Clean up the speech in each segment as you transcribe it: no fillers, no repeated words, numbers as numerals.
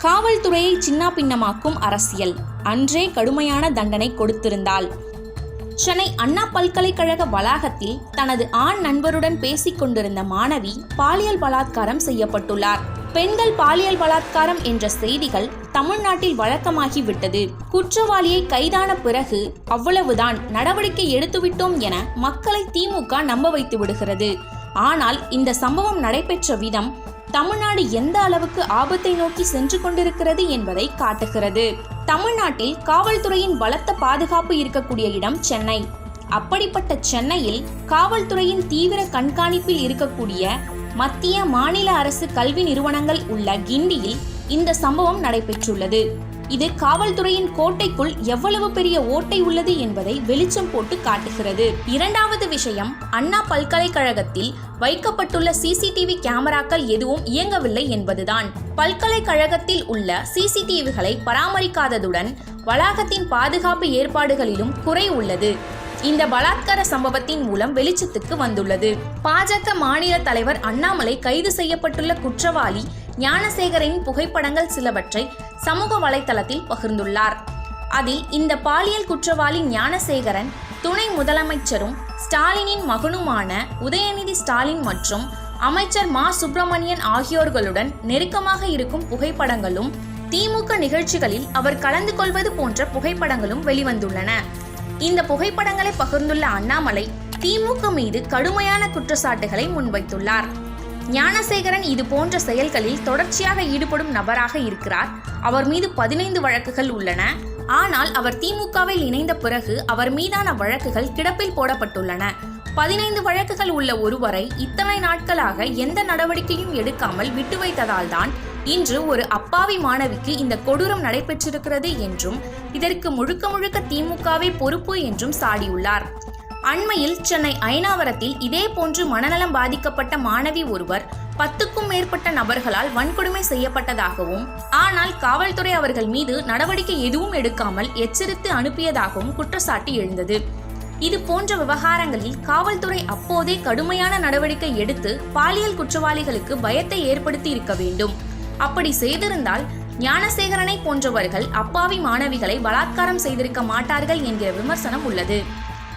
காவல்துறையை சின்னாபின்னமாக்கும் அரசியல், அன்றே கடுமையான தண்டனை கொடுத்திருந்தால். சென்னை அண்ணா பல்கலைக்கழக வளாகத்தில் தனது ஆண் நண்பருடன் பேசிக் கொண்டிருந்த மாணவி பாலியல் பலாத்காரம் செய்யப்பட்டுள்ளார். பெண்கள் பாலியல் பலாத்காரம் என்ற செய்திகள் தமிழ்நாட்டில் வழக்கமாகிவிட்டது. குற்றவாளியை கைதான பிறகு அவ்வளவுதான், நடவடிக்கை எடுத்துவிட்டோம் என மக்களை திமுக நம்ப வைத்து விடுகிறது. ஆனால் இந்த சம்பவம் நடைபெற்ற விதம் தமிழ்நாடு எந்த அளவுக்கு ஆபத்தை நோக்கி சென்று கொண்டிருக்கிறது என்பதை காட்டுகிறது. தமிழ்நாட்டில் காவல்துறையின் பலத்த பாதுகாப்பு இருக்கக்கூடிய இடம் சென்னை. அப்படிப்பட்ட சென்னையில் காவல்துறையின் தீவிர கண்காணிப்பில் இருக்கக்கூடிய மத்திய மாநில அரசு கல்வி நிறுவனங்கள் உள்ள கிண்டியில் இந்த சம்பவம் நடைபெற்றுள்ளது. இது காவல்துறையின் கோட்டைக்குள் எவ்வளவு பெரிய ஓட்டை உள்ளது என்பதை வெளிச்சம் போட்டு காட்டுகிறது. இரண்டாவது விஷயம், அண்ணா பல்கலைக்கழகத்தில் வைக்கப்பட்டுள்ள சிசிடிவி கேமராக்கள் எதுவும் இயங்கவில்லை என்பதுதான். பல்கலைக்கழகத்தில் உள்ள சிசிடிவிகளை பராமரிக்காததுடன் வளாகத்தின் பாதுகாப்பு ஏற்பாடுகளிலும் குறை உள்ளது. இந்த பலாத்கார சம்பவத்தின் மூலம் வெளிச்சத்துக்கு வந்துள்ளது. பாஜக மாநில தலைவர் அண்ணாமலை கைது செய்யப்பட்டுள்ள குற்றவாளி ஞானசேகரனின் புகைப்படங்கள் சிலவற்றை சமூக வலைதளத்தில் பகிர்ந்துள்ளார். அதில் இந்த பாலியல் குற்றவாளி ஞானசேகரன் துணை முதலமைச்சரும் ஸ்டாலினின் மகனுமான உதயநிதி ஸ்டாலின் மற்றும் அமைச்சர் மா சுப்பிரமணியன் ஆகியோர்களுடன் நெருக்கமாக இருக்கும் புகைப்படங்களும், திமுக நிகழ்ச்சிகளில் அவர் கலந்து கொள்வது போன்ற புகைப்படங்களும் வெளிவந்துள்ளன. இந்த புகைப்படங்களை பகிர்ந்துள்ள அண்ணாமலை திமுக மீது கடுமையான குற்றச்சாட்டுகளை முன்வைத்துள்ளார். ஞானசேகரன் இது போன்ற செயல்களில் தொடர்ச்சியாக ஈடுபடும் நபராக இருக்கிறார். அவர் மீது 15 வழக்குகள் உள்ளன. ஆனால் அவர் திமுகவில் இணைந்த பிறகு அவர் மீதான வழக்குகள் கிடப்பில் போடப்பட்டுள்ளன. 15 வழக்குகள் உள்ள ஒருவரை இத்தனை நாட்களாக எந்த நடவடிக்கையும் எடுக்காமல் விட்டு வைத்ததால் தான் இன்று ஒரு அப்பாவி மாணவிக்கு இந்த கொடூரம் நடைபெற்றிருக்கிறது என்றும் இதற்கு முழுக்க முழுக்க திமுகவே பொறுப்பு என்றும் சாடியுள்ளார். அண்மையில் சென்னை அயனாவரத்தில் இதே போன்று மனநலம் பாதிக்கப்பட்ட மாணவி ஒருவர் 10க்கும் மேற்பட்ட நபர்களால் வன்கொடுமை செய்யப்பட்டதாகவும், ஆனால் காவல்துறை அவர்கள் மீது நடவடிக்கை எதுவும் எடுக்காமல் எச்சரித்து அனுப்பியதாகவும் குற்றச்சாட்டு எழுந்தது. இது போன்ற விவகாரங்களில் காவல்துறை அப்போதே கடுமையான நடவடிக்கை எடுத்து பாலியல் குற்றவாளிகளுக்கு பயத்தை ஏற்படுத்தி இருக்க வேண்டும். அப்படி செய்திருந்தால் ஞானசேகரனை போன்றவர்கள் அப்பாவி மாணவிகளை பலாத்காரம் செய்திருக்க மாட்டார்கள் என்கிற விமர்சனம் உள்ளது.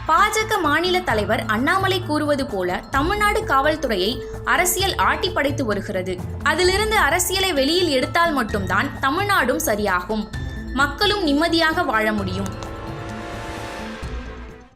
பாஜக மாநில தலைவர் அண்ணாமலை கூறுவது போல தமிழ்நாடு காவல்துறையை அரசியல் ஆட்டி படைத்து வருகிறது. அதிலிருந்து அரசியலை வெளியில் எடுத்தால் மட்டும்தான் தமிழ்நாடும் சரியாகும், மக்களும் நிம்மதியாக வாழ முடியும்.